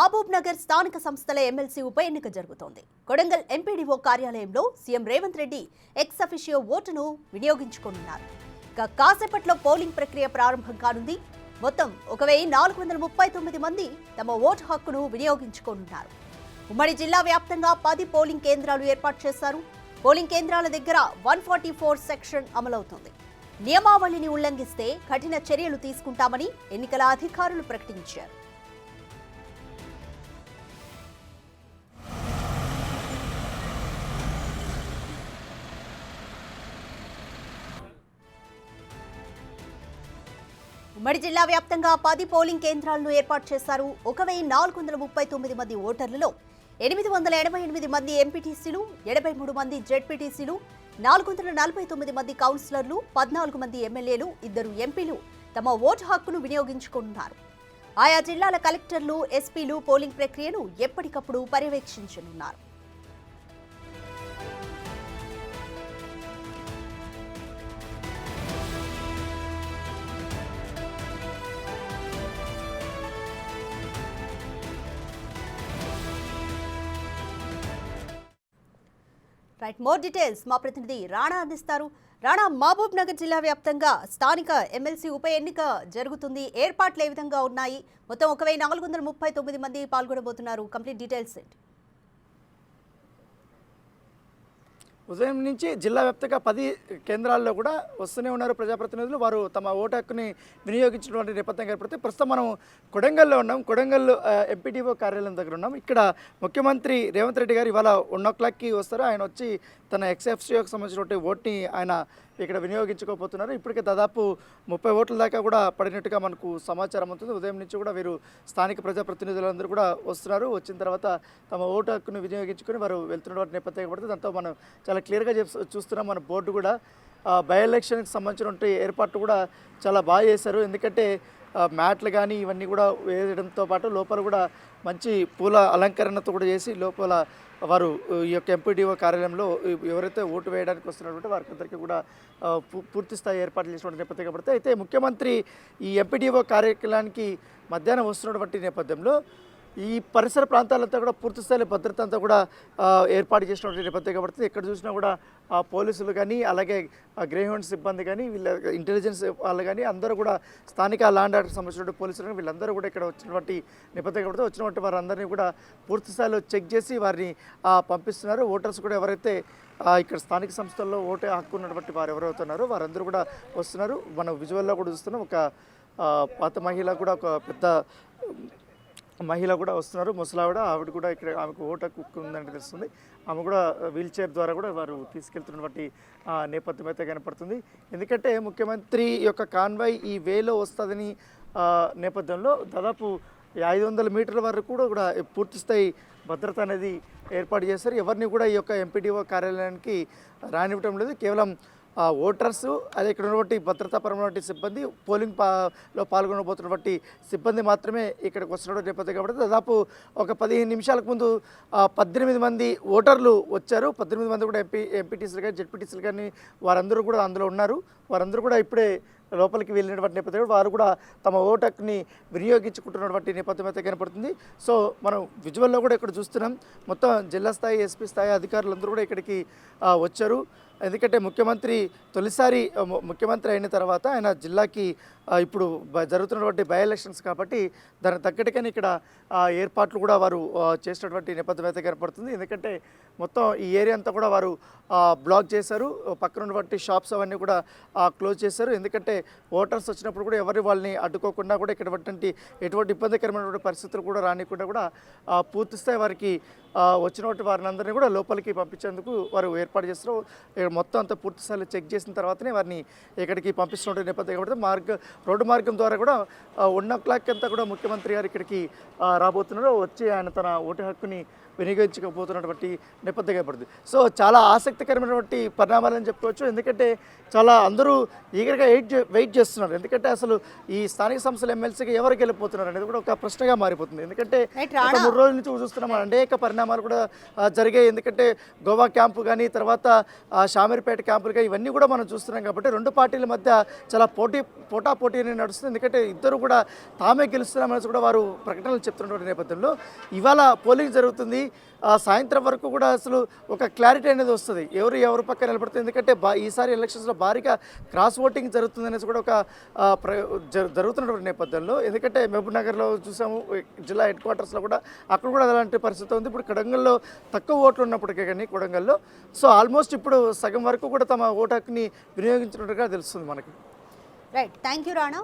మహబూబ్ నగర్ స్థానిక సంస్థల ఎమ్మెల్సీ ఉప ఎన్నిక జరుగుతోంది. కొడంగల్ ఎంపీడీఓ కార్యాలయంలో CM Revanth Reddy ex officio ఓటును వినియోగించుకోనున్నారు. కాసేపట్లో పోలింగ్ ప్రక్రియ ప్రారంభం కానుంది. మొత్తం 1439 మంది తమ ఓటు హక్కును వినియోగించుకోనున్నారు. ఉమ్మడి జిల్లా వ్యాప్తంగా 10 పోలింగ్ కేంద్రాలు ఏర్పాటు చేశారు. పోలింగ్ కేంద్రాల దగ్గర 144 సెక్షన్ అమలవుతుంది. నియమావళిని ఉల్లంఘిస్తే కఠిన చర్యలు తీసుకుంటామని ఎన్నికల అధికారులు ప్రకటించారు. ఉమ్మడి జిల్లా వ్యాప్తంగా 10 పోలింగ్ కేంద్రాలను ఏర్పాటు చేశారు. 1439 మంది ఓటర్లలో 888 మంది ఎంపీటీసీలు, 83 మంది జెడ్పీటీసీలు, 449 మంది కౌన్సిలర్లు, 14 మంది ఎమ్మెల్యేలు, 2 ఎంపీలు తమ ఓటు హక్కును వినియోగించుకున్నారు. ఆయా జిల్లాల కలెక్టర్లు, ఎస్పీలు పోలింగ్ ప్రక్రియను ఎప్పటికప్పుడు పర్యవేక్షించనున్నారు. రైట్, మోర్ డీటెయిల్స్ మా ప్రతినిధి రాణా అందిస్తారు. రాణా, మహబూబ్ నగర్ జిల్లా వ్యాప్తంగా స్థానిక ఎమ్మెల్సీ ఉప ఎన్నిక జరుగుతుంది. ఏర్పాట్లు ఏ విధంగా ఉన్నాయి? మొత్తం 1439 మంది పాల్గొనబోతున్నారు. కంప్లీట్ డీటెయిల్స్ ఏంటి? ఉదయం నుంచి జిల్లా వ్యాప్తంగా 10 కేంద్రాల్లో కూడా వస్తూనే ఉన్నారు ప్రజాప్రతినిధులు. వారు తమ ఓటు హక్కుని వినియోగించినటువంటి నేపథ్యం ఏర్పడితే ప్రస్తుతం మనం కొడంగల్లో ఉన్నాం. కొడంగల్ ఎంపీడీఓ కార్యాలయం దగ్గర ఉన్నాం. ఇక్కడ ముఖ్యమంత్రి రేవంత్ రెడ్డి గారు ఇవాళ 1 o'clockకి వస్తారు. ఆయన వచ్చి తన ఎక్స్ఎఫ్సీకి సంబంధించినటువంటి ఓట్ని ఆయన ఇక్కడ వినియోగించుకోబోతున్నారు. ఇప్పటికే దాదాపు 30 ఓట్ల దాకా కూడా పడినట్టుగా మనకు సమాచారం అవుతుంది. ఉదయం నుంచి కూడా వీరు స్థానిక ప్రజాప్రతినిధులందరూ కూడా వస్తున్నారు. వచ్చిన తర్వాత తమ ఓటు హక్కును వినియోగించుకొని వారు వెళ్తున్నటువంటి నేపథ్యం పడుతుంది. దాంతో మనం చాలా క్లియర్గా చూస్తున్నాం. మన బోర్డు కూడా బై ఎలక్షన్కి సంబంధించినటువంటి ఏర్పాట్లు కూడా చాలా బాగా చేశారు. ఎందుకంటే మ్యాట్లు కానీ ఇవన్నీ కూడా వేయడంతో పాటు లోపల కూడా మంచి పూల అలంకరణతో కూడా చేసి లోపల వారు ఈ యొక్క ఎంపీడీఓ కార్యాలయంలో ఎవరైతే ఓటు వేయడానికి వస్తున్నటువంటి వారికందరికీ కూడా పూర్తి స్థాయి ఏర్పాట్లు చేసినటువంటి నేపథ్యం పడితే అయితే ముఖ్యమంత్రి ఈ ఎంపీడీఓ కార్యక్రమానికి మధ్యాహ్నం వస్తున్నటువంటి నేపథ్యంలో ఈ పరిసర ప్రాంతాలంతా కూడా పూర్తి స్థాయిలో భద్రత అంతా కూడా ఏర్పాటు చేసినటువంటి నేపథ్యం కాబట్టి ఎక్కడ చూసినా కూడా పోలీసులు కానీ అలాగే గ్రేహౌండ్ సిబ్బంది కానీ వీళ్ళ ఇంటెలిజెన్స్ వాళ్ళు కానీ అందరూ కూడా స్థానిక ల్యాండ్ ఆర్డర్కి సంబంధించినటువంటి పోలీసులు కానీ వీళ్ళందరూ కూడా ఇక్కడ వచ్చినటువంటి నేపథ్యం కాబట్టి వచ్చినటువంటి వారందరినీ కూడా పూర్తి స్థాయిలో చెక్ చేసి వారిని పంపిస్తున్నారు. ఓటర్స్ కూడా ఎవరైతే ఇక్కడ స్థానిక సంస్థల్లో ఓటే హక్కు ఉన్నటువంటి వారు ఎవరైతున్నారో వారందరూ కూడా వస్తున్నారు. మనం విజువల్లో కూడా చూస్తున్నాం. ఒక పాత మహిళ కూడా ఒక పెద్ద మహిళ కూడా వస్తున్నారు. ముసలావిడ ఆవిడ కూడా ఇక్కడ ఆమెకు ఓటు హక్కు ఉందని తెలుస్తుంది. ఆమె కూడా వీల్ చైర్ ద్వారా కూడా వారు తీసుకెళ్తున్నటువంటి నేపథ్యం అయితే కనపడుతుంది. ఎందుకంటే ముఖ్యమంత్రి యొక్క కాన్వాయ్ ఈ వేలో వస్తుందని నేపథ్యంలో దాదాపు 500 మీటర్ల వరకు కూడా పూర్తి స్థాయి భద్రత అనేది ఏర్పాటు చేశారు. ఎవరిని కూడా ఈ యొక్క ఎంపీడీఓ కార్యాలయానికి రానివ్వటం లేదు. కేవలం ఓటర్స్ అదే ఇక్కడ ఉన్నటువంటి భద్రతాపరమైనటువంటి సిబ్బంది పోలింగ్లో పాల్గొనబోతున్నటువంటి సిబ్బంది మాత్రమే ఇక్కడికి వస్తున్నటువంటి నేపథ్యం కాబట్టి దాదాపు ఒక 15 నిమిషాలకు ముందు 18 మంది ఓటర్లు వచ్చారు. 18 మంది కూడా ఎంపీటీసీలు కానీ జెడ్పీటీసీలు కానీ వారందరూ కూడా అందులో ఉన్నారు. వారందరూ కూడా ఇప్పుడే లోపలికి వెళ్ళినటువంటి నేపథ్యంలో వారు కూడా తమ ఓటు హక్కుని వినియోగించుకుంటున్నటువంటి నేపథ్యం అయితే కనపడుతుంది. సో మనం విజువల్లో కూడా ఇక్కడ చూస్తున్నాం. మొత్తం జిల్లా స్థాయి ఎస్పీ స్థాయి అధికారులందరూ కూడా ఇక్కడికి వచ్చారు. ఎందుకంటే ముఖ్యమంత్రి తొలిసారి ముఖ్యమంత్రి అయిన తర్వాత ఆయన జిల్లాకి ఇప్పుడు జరుగుతున్నటువంటి బై ఎలక్షన్స్ కాబట్టి దానికి తగ్గట్టుగానే ఇక్కడ ఏర్పాట్లు కూడా వారు చేసినటువంటి నేపథ్యం అయితే కనపడుతుంది. ఎందుకంటే మొత్తం ఈ ఏరియా అంతా కూడా వారు బ్లాక్ చేశారు. పక్కన ఉన్నటువంటి షాప్స్ అవన్నీ కూడా క్లోజ్ చేశారు. ఎందుకంటే ఓటర్స్ వచ్చినప్పుడు కూడా ఎవరి వాళ్ళని అడ్డుకోకుండా కూడా ఇక్కడ ఎటువంటి ఇబ్బందికరమైనటువంటి పరిస్థితులు కూడా రానికుండా కూడా పూర్తిస్థాయి వారికి వచ్చినటువంటి వారిని అందరినీ కూడా లోపలికి పంపించేందుకు వారు ఏర్పాటు చేస్తారు. మొత్తం అంతా పూర్తిస్థాయిలో చెక్ చేసిన తర్వాతనే వారిని ఇక్కడికి పంపిస్తున్న నేపథ్యం కాబట్టి రోడ్డు మార్గం ద్వారా కూడా 1 o'clock అంతా కూడా ముఖ్యమంత్రి గారు ఇక్కడికి రాబోతున్నారు. వచ్చి ఆయన తన ఓటు హక్కుని వినియోగించకపోతున్నటువంటి నేపథ్యం ఏర్పడుతుంది. సో చాలా ఆసక్తికరమైనటువంటి పరిణామాలని చెప్పుకోవచ్చు. ఎందుకంటే చాలా అందరూ ఈగర్గా వెయిట్ చేస్తున్నారు. ఎందుకంటే అసలు ఈ స్థానిక సంస్థల ఎమ్మెల్సీకి ఎవరికి వెళ్ళిపోతున్నారు అనేది కూడా ఒక ప్రశ్నగా మారిపోతుంది. ఎందుకంటే గత 3 రోజుల నుంచి చూస్తున్నాం అనేక పరిణామాలు కూడా జరిగాయి. ఎందుకంటే గోవా క్యాంపు కానీ తర్వాత షామీర్పేట క్యాంపులు కానీ ఇవన్నీ కూడా మనం చూస్తున్నాం. కాబట్టి రెండు పార్టీల మధ్య చాలా పోటాపోటీ అనేది నడుస్తుంది. ఎందుకంటే ఇద్దరు కూడా తామే గెలుస్తున్నామనేసి కూడా వారు ప్రకటనలు చెప్తున్నటువంటి నేపథ్యంలో ఇవాళ పోలింగ్ జరుగుతుంది. సాయంత్రం వరకు కూడా అసలు ఒక క్లారిటీ అనేది వస్తుంది ఎవరు పక్కన నిలబడుతుంది. ఎందుకంటే ఈసారి ఎలక్షన్స్లో భారీగా క్రాస్ ఓటింగ్ జరుగుతుంది అనేసి కూడా ఒక జరుగుతున్నటువంటి నేపథ్యంలో, ఎందుకంటే మహబూబ్ నగర్లో చూసాము జిల్లా హెడ్ క్వార్టర్స్లో కూడా అక్కడ కూడా అలాంటి పరిస్థితి ఉంది. ఇప్పుడు కొడంగల్లో తక్కువ ఓట్లు ఉన్నప్పటికీ కానీ కొడంగల్లో సో ఆల్మోస్ట్ ఇప్పుడు సగం వరకు కూడా తమ ఓటు హక్కుని వినియోగించినట్టుగా తెలుస్తుంది మనకి. Right, thank you Rana.